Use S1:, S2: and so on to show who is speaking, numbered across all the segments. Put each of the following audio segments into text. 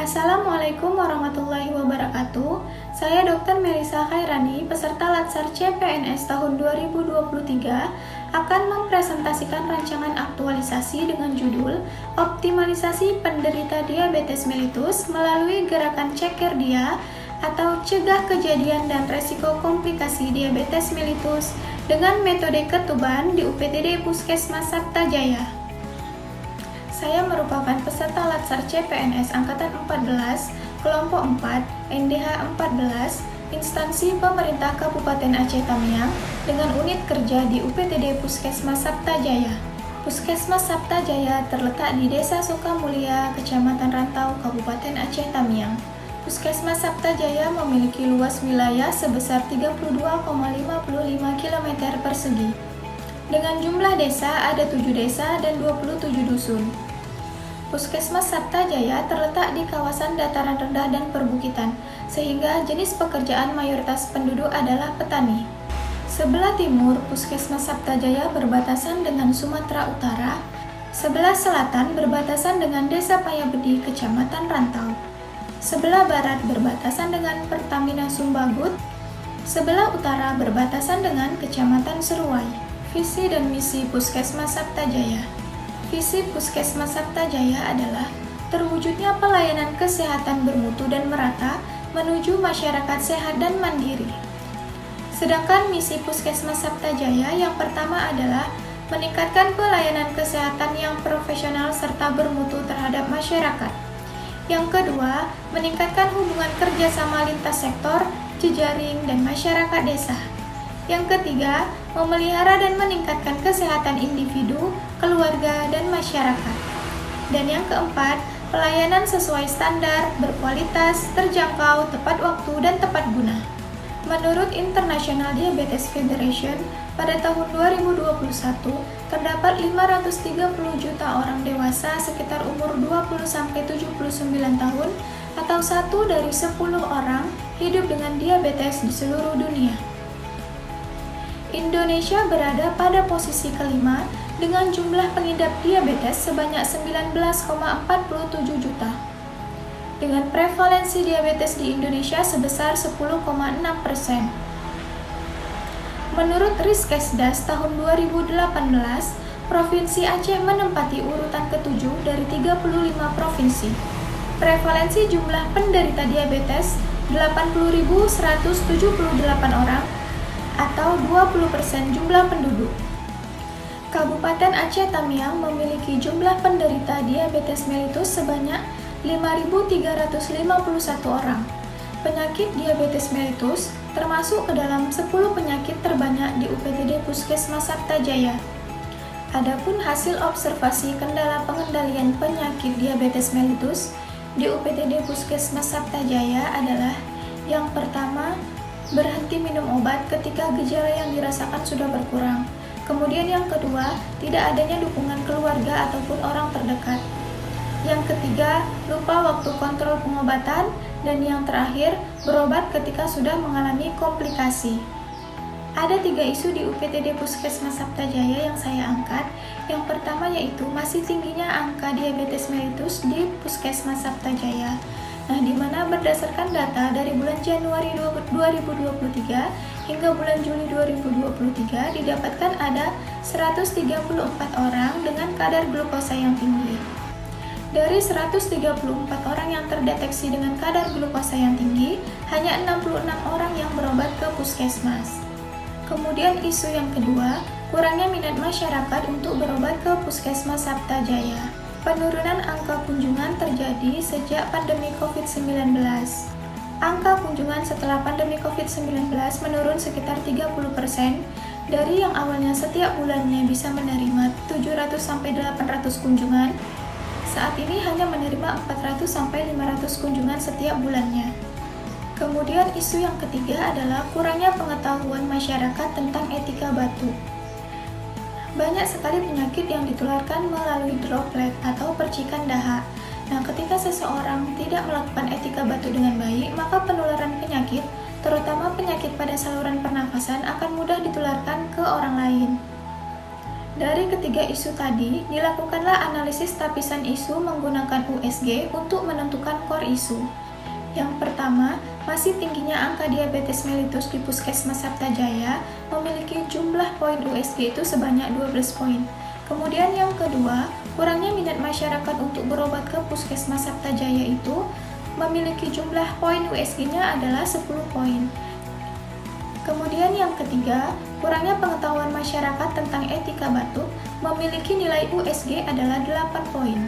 S1: Assalamualaikum warahmatullahi wabarakatuh. Saya Dr. Melisa Khairani, peserta Latsar CPNS tahun 2023, akan mempresentasikan rancangan aktualisasi dengan judul Optimalisasi Penderita Diabetes Mellitus melalui gerakan Ceker Dia atau Cegah Kejadian dan Resiko Komplikasi Diabetes Mellitus dengan metode ketuban di UPTD Puskesmas Saptajaya. Saya merupakan peserta Latsar CPNS Angkatan 14, Kelompok 4, NDH 14, instansi pemerintah Kabupaten Aceh Tamiang dengan unit kerja di UPTD Puskesmas Saptajaya. Puskesmas Saptajaya terletak di Desa Sukamulya, Kecamatan Rantau, Kabupaten Aceh Tamiang. Puskesmas Saptajaya memiliki luas wilayah sebesar 32,55 km persegi. Dengan jumlah desa ada 7 desa dan 27 dusun. Puskesmas Saptajaya terletak di kawasan dataran rendah dan perbukitan, sehingga jenis pekerjaan mayoritas penduduk adalah petani. Sebelah timur, Puskesmas Saptajaya berbatasan dengan Sumatera Utara. Sebelah selatan berbatasan dengan Desa Payabedi, Kecamatan Rantau. Sebelah barat berbatasan dengan Pertamina Sumbagut. Sebelah utara berbatasan dengan Kecamatan Seruai. Visi dan misi Puskesmas Saptajaya. Visi Puskesmas Saptajaya adalah terwujudnya pelayanan kesehatan bermutu dan merata menuju masyarakat sehat dan mandiri. Sedangkan misi Puskesmas Saptajaya yang pertama adalah meningkatkan pelayanan kesehatan yang profesional serta bermutu terhadap masyarakat. Yang kedua, meningkatkan hubungan kerjasama lintas sektor, jejaring, dan masyarakat desa. Yang ketiga, memelihara dan meningkatkan kesehatan individu, keluarga, dan masyarakat. Dan yang keempat, pelayanan sesuai standar, berkualitas, terjangkau, tepat waktu, dan tepat guna. Menurut International Diabetes Federation, pada tahun 2021, terdapat 530 juta orang dewasa sekitar umur 20-79 tahun atau 1 dari 10 orang hidup dengan diabetes di seluruh dunia. Indonesia berada pada posisi kelima dengan jumlah pengidap diabetes sebanyak 19,47 juta. Dengan prevalensi diabetes di Indonesia sebesar 10,6%. Menurut Riskesdas tahun 2018, Provinsi Aceh menempati urutan ke-7 dari 35 provinsi. Prevalensi jumlah penderita diabetes 80.178 orang atau 20% jumlah penduduk. Kabupaten Aceh Tamiang memiliki jumlah penderita diabetes mellitus sebanyak 5.351 orang. Penyakit diabetes mellitus termasuk ke dalam 10 penyakit terbanyak di UPTD Puskesmas Saptajaya. Adapun hasil observasi kendala pengendalian penyakit diabetes mellitus di UPTD Puskesmas Saptajaya adalah yang pertama, berhenti minum obat ketika gejala yang dirasakan sudah berkurang. Kemudian yang kedua, tidak adanya dukungan keluarga ataupun orang terdekat. Yang ketiga, lupa waktu kontrol pengobatan. Dan yang terakhir, berobat ketika sudah mengalami komplikasi. Ada 3 isu di UPTD Puskesmas Saptajaya yang saya angkat. Yang pertama yaitu masih tingginya angka diabetes mellitus di Puskesmas Saptajaya. Nah, di mana berdasarkan data dari bulan Januari 2023 hingga bulan Juli 2023 didapatkan ada 134 orang dengan kadar glukosa yang tinggi. Dari 134 orang yang terdeteksi dengan kadar glukosa yang tinggi, hanya 66 orang yang berobat ke puskesmas. Kemudian isu yang kedua, kurangnya minat masyarakat untuk berobat ke Puskesmas Saptajaya. Penurunan angka kunjungan terjadi sejak pandemi COVID-19. Angka kunjungan setelah pandemi COVID-19 menurun sekitar 30%, dari yang awalnya setiap bulannya bisa menerima 700-800 kunjungan, saat ini hanya menerima 400-500 kunjungan setiap bulannya. Kemudian isu yang ketiga adalah kurangnya pengetahuan masyarakat tentang etika batu. Banyak sekali penyakit yang ditularkan melalui droplet atau percikan dahak. Nah, ketika seseorang tidak melakukan etika batu dengan baik, maka penularan penyakit, terutama penyakit pada saluran pernafasan, akan mudah ditularkan ke orang lain. Dari ketiga isu tadi, dilakukanlah analisis tapisan isu menggunakan USG untuk menentukan korelasi core isu. Yang pertama, masih tingginya angka diabetes mellitus di Puskesmas Saptajaya memiliki jumlah poin USG itu sebanyak 12 poin. Kemudian yang kedua, kurangnya minat masyarakat untuk berobat ke Puskesmas Saptajaya itu memiliki jumlah poin USG-nya adalah 10 poin. Kemudian yang ketiga, kurangnya pengetahuan masyarakat tentang etika batuk memiliki nilai USG adalah 8 poin.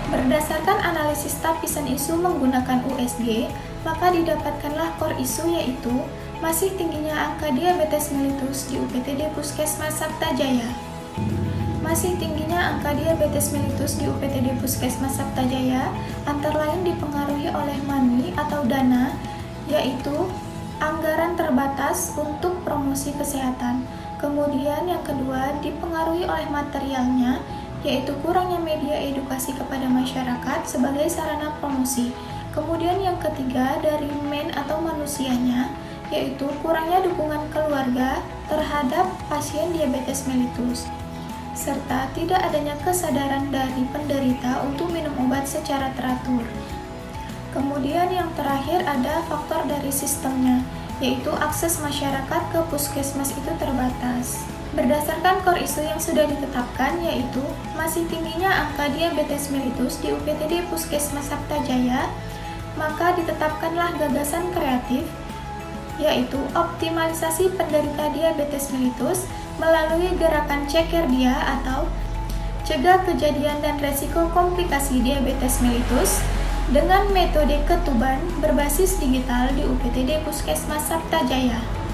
S1: Berdasarkan analisis tapisan isu menggunakan USG, maka didapatkanlah core isu yaitu masih tingginya angka diabetes mellitus di UPTD Puskesmas Saptajaya. Masih tingginya angka diabetes mellitus di UPTD Puskesmas Saptajaya antara lain dipengaruhi oleh money atau dana, yaitu anggaran terbatas untuk promosi kesehatan. Kemudian yang kedua dipengaruhi oleh materialnya, yaitu kurangnya media edukasi kepada masyarakat sebagai sarana promosi. Kemudian yang ketiga dari man atau manusianya, yaitu kurangnya dukungan keluarga terhadap pasien diabetes mellitus, serta tidak adanya kesadaran dari penderita untuk minum obat secara teratur. Kemudian yang terakhir ada faktor dari sistemnya, yaitu akses masyarakat ke puskesmas itu terbatas. Berdasarkan core isu yang sudah ditetapkan, yaitu masih tingginya angka diabetes mellitus di UPTD Puskesmas Saptajaya, maka ditetapkanlah gagasan kreatif, yaitu optimalisasi penderita diabetes mellitus melalui gerakan Ceker Dia atau cegah kejadian dan resiko komplikasi diabetes mellitus dengan metode ketuban berbasis digital di UPTD Puskesmas Saptajaya.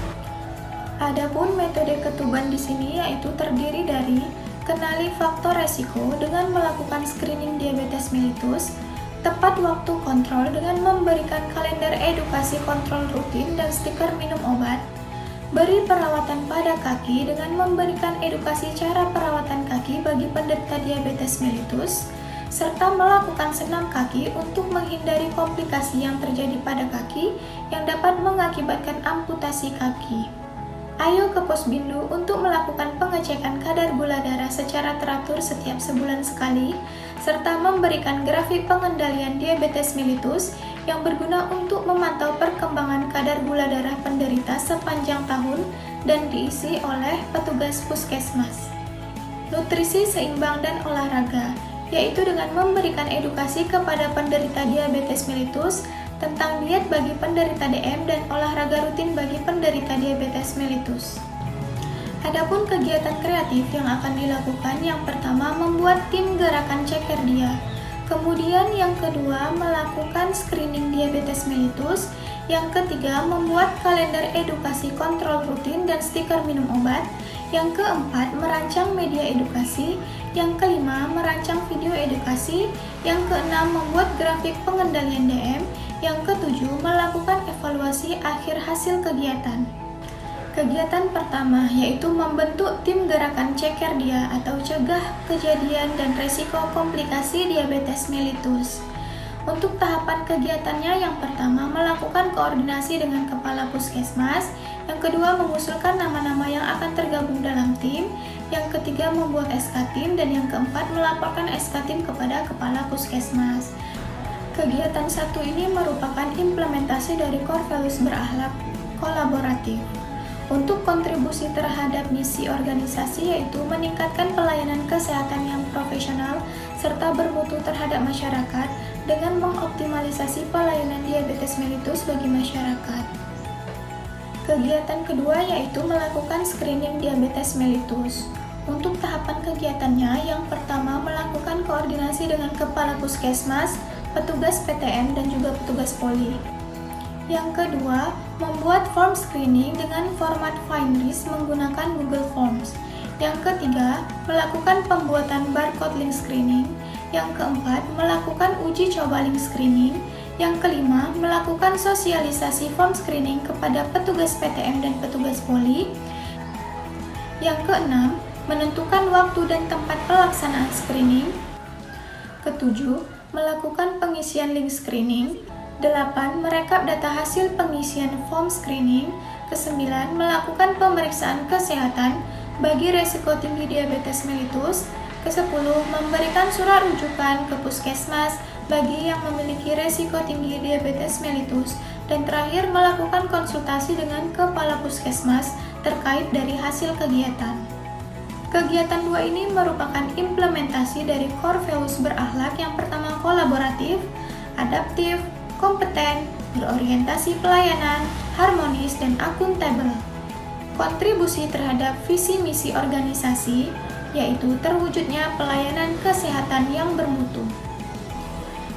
S1: Adapun metode ketuban di sini yaitu terdiri dari kenali faktor resiko dengan melakukan screening diabetes mellitus, tepat waktu kontrol dengan memberikan kalender edukasi kontrol rutin dan stiker minum obat, beri perawatan pada kaki dengan memberikan edukasi cara perawatan kaki bagi penderita diabetes mellitus, serta melakukan senam kaki untuk menghindari komplikasi yang terjadi pada kaki yang dapat mengakibatkan amputasi kaki. Ayo ke Posbindu untuk melakukan pengecekan kadar gula darah secara teratur setiap sebulan sekali, serta memberikan grafik pengendalian diabetes mellitus yang berguna untuk memantau perkembangan kadar gula darah penderita sepanjang tahun dan diisi oleh petugas puskesmas. Nutrisi seimbang dan olahraga, yaitu dengan memberikan edukasi kepada penderita diabetes mellitus tentang diet bagi penderita DM dan olahraga rutin bagi penderita diabetes mellitus. Adapun kegiatan kreatif yang akan dilakukan, yang pertama membuat tim gerakan Ceker Dia. Kemudian yang kedua melakukan screening diabetes mellitus. Yang ketiga membuat kalender edukasi kontrol rutin dan stiker minum obat. Yang keempat merancang media edukasi. Yang kelima merancang video edukasi. Yang keenam membuat grafik pengendalian DM. Yang ketujuh melakukan evaluasi akhir hasil kegiatan. Kegiatan pertama yaitu membentuk tim gerakan Ceker Dia atau cegah kejadian dan resiko komplikasi diabetes mellitus. Untuk tahapan kegiatannya, yang pertama melakukan koordinasi dengan kepala puskesmas, yang kedua mengusulkan nama-nama yang akan tergabung dalam tim, yang ketiga membuat SK tim, dan yang keempat melaporkan SK tim kepada kepala puskesmas. Kegiatan satu ini merupakan implementasi dari core values berakhlak kolaboratif. Untuk kontribusi terhadap misi organisasi yaitu meningkatkan pelayanan kesehatan yang profesional serta bermutu terhadap masyarakat dengan mengoptimalisasi pelayanan diabetes mellitus bagi masyarakat. Kegiatan kedua yaitu melakukan screening diabetes mellitus. Untuk tahapan kegiatannya, yang pertama melakukan koordinasi dengan kepala puskesmas, petugas PTM dan juga petugas poli. Yang kedua, membuat form screening dengan format FindRisk menggunakan Google Forms. Yang ketiga, melakukan pembuatan barcode link screening. Yang keempat, melakukan uji coba link screening. Yang kelima, melakukan sosialisasi form screening kepada petugas PTM dan petugas poli. Yang keenam, menentukan waktu dan tempat pelaksanaan screening. Ketujuh, melakukan pengisian link screening. 8. Merekap data hasil pengisian form screening. 9. Melakukan pemeriksaan kesehatan bagi resiko tinggi diabetes mellitus. 10. Memberikan surat rujukan ke puskesmas bagi yang memiliki resiko tinggi diabetes mellitus, dan terakhir melakukan konsultasi dengan kepala puskesmas terkait dari hasil kegiatan. Kegiatan 2 ini merupakan implementasi dari core values berakhlak yang pertama kolaboratif, adaptif, kompeten, berorientasi pelayanan, harmonis, dan akuntabel. Kontribusi terhadap visi misi organisasi, yaitu terwujudnya pelayanan kesehatan yang bermutu.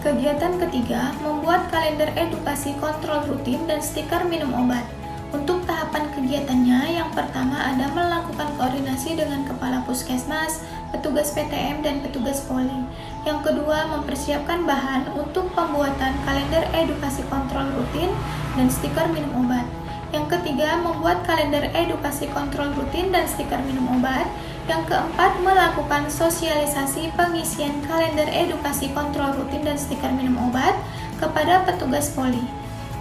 S1: Kegiatan ketiga, membuat kalender edukasi kontrol rutin dan stiker minum obat. Untuk tahapan kegiatannya, yang pertama ada melakukan koordinasi dengan kepala puskesmas, petugas PTM, dan petugas poli. Yang kedua, mempersiapkan bahan untuk pembuatan kalender edukasi kontrol rutin dan stiker minum obat. Yang ketiga, membuat kalender edukasi kontrol rutin dan stiker minum obat. Yang keempat, melakukan sosialisasi pengisian kalender edukasi kontrol rutin dan stiker minum obat kepada petugas poli.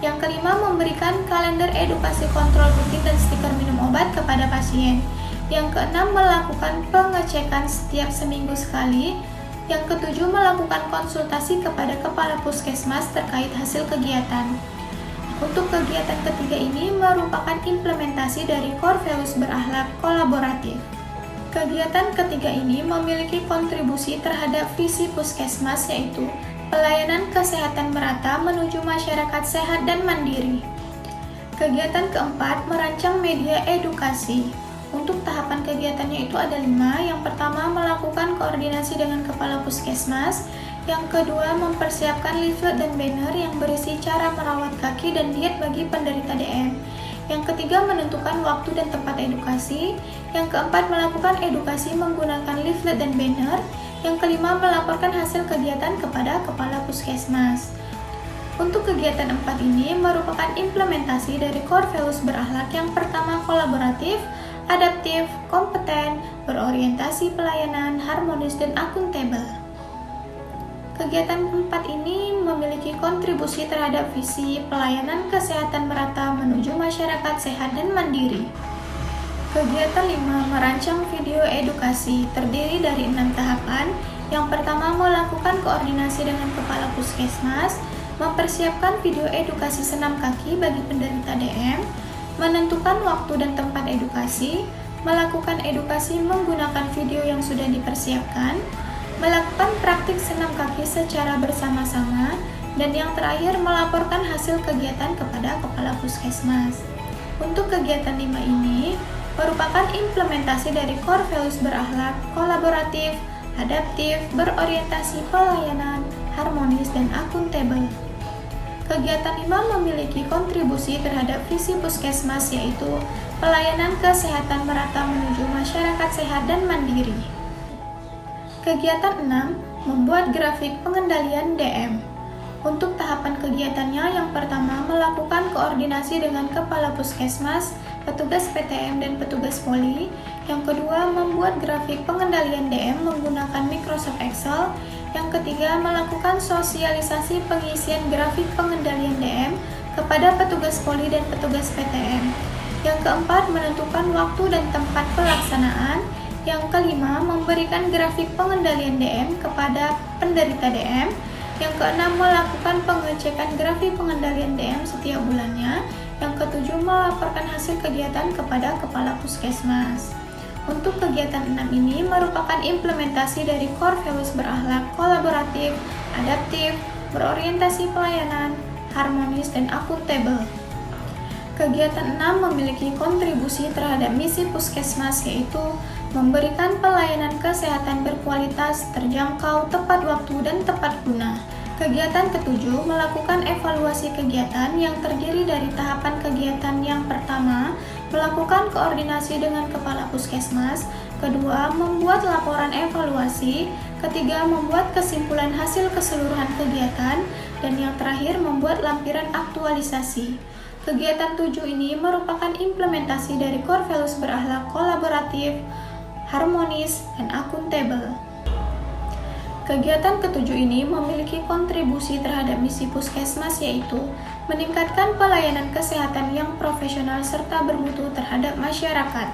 S1: Yang kelima, memberikan kalender edukasi kontrol rutin dan stiker minum obat kepada pasien. Yang keenam, melakukan pengecekan setiap seminggu sekali. Yang ketujuh, melakukan konsultasi kepada kepala puskesmas terkait hasil kegiatan. Untuk kegiatan ketiga ini merupakan implementasi dari core values berakhlak kolaboratif. Kegiatan ketiga ini memiliki kontribusi terhadap visi puskesmas, yaitu pelayanan kesehatan merata menuju masyarakat sehat dan mandiri. Kegiatan keempat, merancang media edukasi. Untuk tahapan kegiatannya itu ada 5. Yang pertama, melakukan koordinasi dengan kepala puskesmas. Yang kedua, mempersiapkan leaflet dan banner yang berisi cara merawat kaki dan diet bagi penderita DM. Yang ketiga, menentukan waktu dan tempat edukasi. Yang keempat, melakukan edukasi menggunakan leaflet dan banner. Yang kelima, melaporkan hasil kegiatan kepada kepala puskesmas. Untuk kegiatan 4 ini merupakan implementasi dari core values berakhlak yang pertama kolaboratif, adaptif, kompeten, berorientasi pelayanan, harmonis, dan akuntabel. Kegiatan 4 ini memiliki kontribusi terhadap visi pelayanan kesehatan merata menuju masyarakat sehat dan mandiri. Kegiatan 5, merancang video edukasi, terdiri dari 6 tahapan. Yang pertama, melakukan koordinasi dengan kepala puskesmas, mempersiapkan video edukasi senam kaki bagi penderita DM, menentukan waktu dan tempat edukasi, melakukan edukasi menggunakan video yang sudah dipersiapkan, melakukan praktik senam kaki secara bersama-sama, dan yang terakhir melaporkan hasil kegiatan kepada kepala puskesmas. Untuk kegiatan 5 ini merupakan implementasi dari core values berakhlak, kolaboratif, adaptif, berorientasi pelayanan, harmonis, dan akuntabel. Kegiatan 5 memiliki kontribusi terhadap visi puskesmas, yaitu pelayanan kesehatan merata menuju masyarakat sehat dan mandiri. Kegiatan 6, membuat grafik pengendalian DM. Untuk tahapan kegiatannya, yang pertama melakukan koordinasi dengan kepala puskesmas, petugas PTM, dan petugas poli. Yang kedua, membuat grafik pengendalian DM menggunakan Microsoft Excel. Yang ketiga, melakukan sosialisasi pengisian grafik pengendalian DM kepada petugas poli dan petugas PTM. Yang keempat, menentukan waktu dan tempat pelaksanaan. Yang kelima, memberikan grafik pengendalian DM kepada penderita DM. Yang keenam, melakukan pengecekan grafik pengendalian DM setiap bulannya. Yang ketujuh, melaporkan hasil kegiatan kepada kepala puskesmas. Untuk kegiatan 6 ini merupakan implementasi dari core values berakhlak, kolaboratif, adaptif, berorientasi pelayanan, harmonis, dan akuntabel. Kegiatan 6 memiliki kontribusi terhadap misi puskesmas, yaitu memberikan pelayanan kesehatan berkualitas, terjangkau, tepat waktu, dan tepat guna. Kegiatan ketujuh melakukan evaluasi kegiatan yang terdiri dari tahapan kegiatan yang pertama, melakukan koordinasi dengan kepala puskesmas, kedua, membuat laporan evaluasi, ketiga, membuat kesimpulan hasil keseluruhan kegiatan, dan yang terakhir, membuat lampiran aktualisasi. Kegiatan 7 ini merupakan implementasi dari core values berakhlak, kolaboratif, harmonis, dan akuntabel. Kegiatan ketujuh ini memiliki kontribusi terhadap misi puskesmas, yaitu meningkatkan pelayanan kesehatan yang profesional serta bermutu terhadap masyarakat.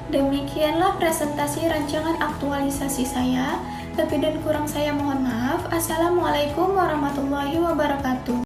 S1: Demikianlah presentasi rancangan aktualisasi saya. Lebih dan kurang saya mohon maaf. Assalamualaikum warahmatullahi wabarakatuh.